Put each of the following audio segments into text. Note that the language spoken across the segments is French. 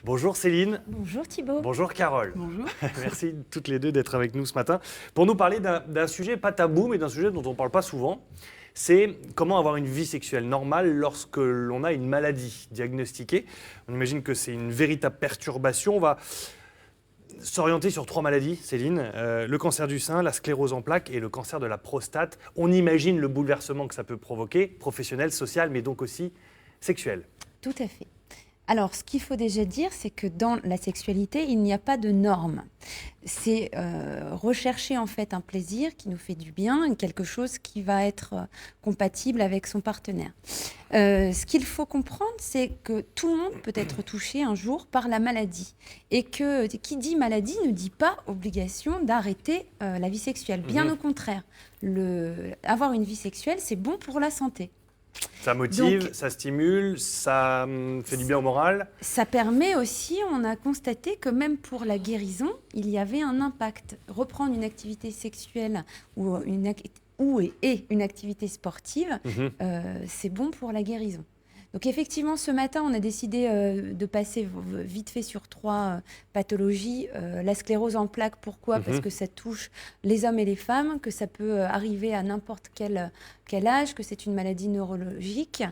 Bonjour Céline. Bonjour Thibaut. Bonjour Carole. Bonjour. Merci toutes les deux d'être avec nous ce matin pour nous parler d'un sujet pas tabou, mais d'un sujet dont on ne parle pas souvent. C'est comment avoir une vie sexuelle normale lorsque l'on a une maladie diagnostiquée. On imagine que c'est une véritable perturbation. On va s'orienter sur 3 maladies, Céline. Le cancer du sein, la sclérose en plaques et le cancer de la prostate. On imagine le bouleversement que ça peut provoquer, professionnel, social, mais donc aussi sexuel. Tout à fait. Alors, ce qu'il faut déjà dire, c'est que dans la sexualité, il n'y a pas de normes. C'est rechercher en fait un plaisir qui nous fait du bien, quelque chose qui va être compatible avec son partenaire. Ce qu'il faut comprendre, c'est que tout le monde peut être touché un jour par la maladie. Et que qui dit maladie ne dit pas obligation d'arrêter la vie sexuelle. Bien au contraire, avoir une vie sexuelle, c'est bon pour la santé. Ça motive, Donc, ça stimule, ça fait du bien au moral. Ça permet aussi, on a constaté que même pour la guérison, il y avait un impact. Reprendre une activité sexuelle ou une activité sportive, c'est bon pour la guérison. Donc effectivement, ce matin, on a décidé de passer vite fait sur 3 pathologies. La sclérose en plaques, pourquoi ? Parce que ça touche les hommes et les femmes, que ça peut arriver à n'importe quel âge, que c'est une maladie neurologique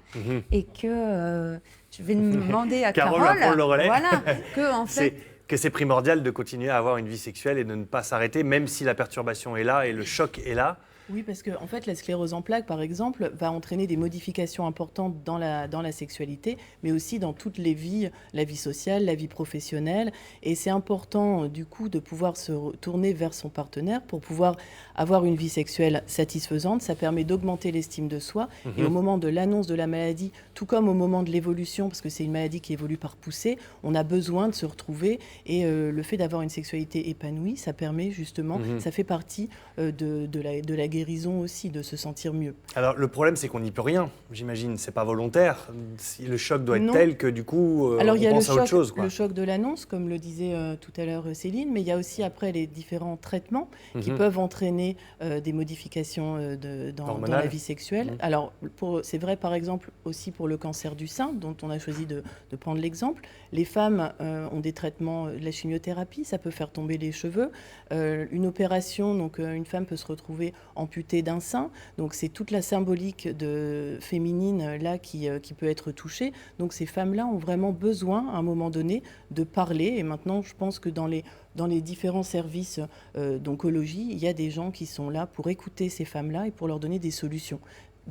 et que je vais demander à Carole va prendre le relais. Voilà, que en fait... Que c'est primordial de continuer à avoir une vie sexuelle et de ne pas s'arrêter, même si la perturbation est là et le choc est là. Oui, parce que en fait, la sclérose en plaques, par exemple, va entraîner des modifications importantes dans la sexualité, mais aussi dans toutes les vies, la vie sociale, la vie professionnelle. Et c'est important, du coup, de pouvoir se tourner vers son partenaire pour pouvoir avoir une vie sexuelle satisfaisante. Ça permet d'augmenter l'estime de soi. Et au moment de l'annonce de la maladie, tout comme au moment de l'évolution, parce que c'est une maladie qui évolue par poussée, on a besoin de se retrouver. Et le fait d'avoir une sexualité épanouie, ça permet justement, ça fait partie de la guérison aussi, de se sentir mieux. Alors le problème, c'est qu'on n'y peut rien, j'imagine. C'est pas volontaire. Le choc doit être Non. tel que du coup, Alors, on il y a pense à autre chose, quoi. le choc de l'annonce, comme le disait tout à l'heure Céline, mais il y a aussi après les différents traitements qui peuvent entraîner des modifications dans la vie sexuelle. Alors, c'est vrai par exemple aussi pour le cancer du sein, dont on a choisi de prendre l'exemple. Les femmes ont des traitements, de la chimiothérapie, ça peut faire tomber les cheveux. Une opération, donc une femme peut se retrouver amputée d'un sein. Donc c'est toute la symbolique féminine là qui peut être touchée. Donc ces femmes-là ont vraiment besoin, à un moment donné, de parler. Et maintenant, je pense que dans les différents services d'oncologie, il y a des gens qui sont là pour écouter ces femmes-là et pour leur donner des solutions.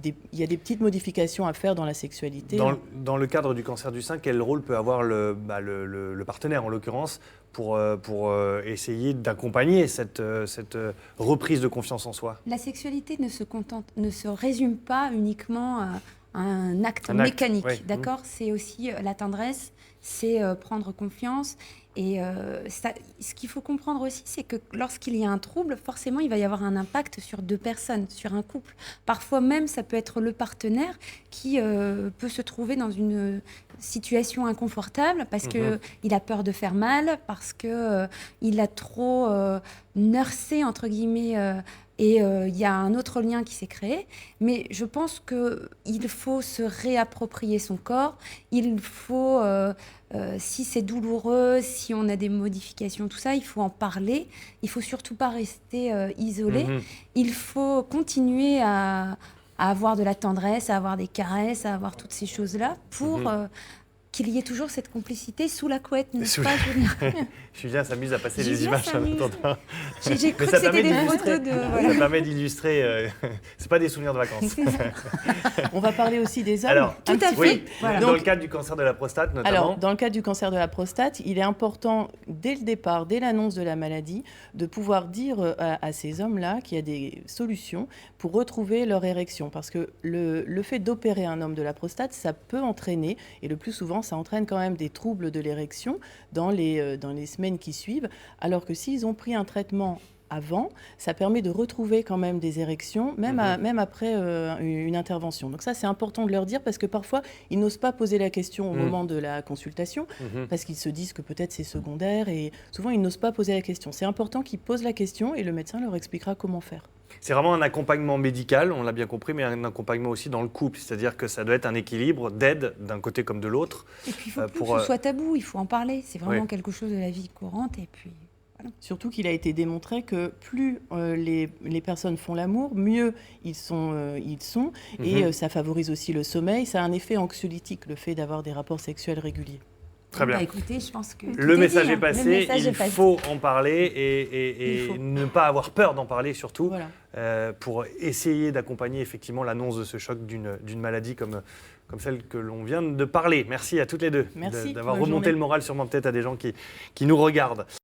Il y a des petites modifications à faire dans la sexualité. Dans le cadre du cancer du sein, quel rôle peut avoir le partenaire, en l'occurrence, pour essayer d'accompagner cette reprise de confiance en soi ? La sexualité ne se résume pas uniquement à un acte mécanique, oui. d'accord ? C'est aussi la tendresse, c'est prendre confiance. Et ce qu'il faut comprendre aussi, c'est que lorsqu'il y a un trouble, forcément, il va y avoir un impact sur 2 personnes, sur un couple. Parfois même, ça peut être le partenaire qui peut se trouver dans une situation inconfortable parce qu'il a peur de faire mal, parce qu'il a trop nursé, entre guillemets, et il y a un autre lien qui s'est créé. Mais je pense qu'il faut se réapproprier son corps. Il faut, si c'est douloureux, si on a des modifications, tout ça, il faut en parler. Il ne faut surtout pas rester isolé. Il faut continuer à avoir de la tendresse, à avoir des caresses, à avoir toutes ces choses-là pour... qu'il y ait toujours cette complicité sous la couette, n'est-ce pas, Julien ? Julien s'amuse à passer les Julien images en s'amuse. attendant. J'ai cru Mais que ça permet c'était des d'illustrer. photos de... Voilà. Ça permet d'illustrer. C'est pas des souvenirs de vacances. On va parler aussi des hommes. Alors, Tout à fait. oui, Voilà. dans Donc- le cadre du cancer de la prostate notamment. Alors, dans le cadre du cancer de la prostate, il est important, dès le départ, dès l'annonce de la maladie, de pouvoir dire à ces hommes-là qu'il y a des solutions pour retrouver leur érection. Parce que le fait d'opérer un homme de la prostate, ça peut entraîner, et le plus souvent, ça entraîne quand même des troubles de l'érection dans les semaines qui suivent, alors que s'ils ont pris un traitement avant, ça permet de retrouver quand même des érections, même après une intervention. Donc ça, c'est important de leur dire parce que parfois, ils n'osent pas poser la question au moment de la consultation parce qu'ils se disent que peut-être c'est secondaire et souvent, ils n'osent pas poser la question. C'est important qu'ils posent la question et le médecin leur expliquera comment faire. C'est vraiment un accompagnement médical, on l'a bien compris, mais un accompagnement aussi dans le couple. C'est-à-dire que ça doit être un équilibre d'aide d'un côté comme de l'autre. Et puis il faut plus que ce soit tabou, il faut en parler. C'est vraiment quelque chose de la vie courante. Et puis, voilà. Surtout qu'il a été démontré que plus les personnes font l'amour, mieux ils sont. Et ça favorise aussi le sommeil. Ça a un effet anxiolytique, le fait d'avoir des rapports sexuels réguliers. Très bien. Écoutez, je pense que le message est passé, il faut en parler et ne pas avoir peur d'en parler surtout, pour essayer d'accompagner effectivement l'annonce de ce choc d'une maladie comme celle que l'on vient de parler. Merci à toutes les deux d'avoir remonté le moral sûrement peut-être à des gens qui nous regardent.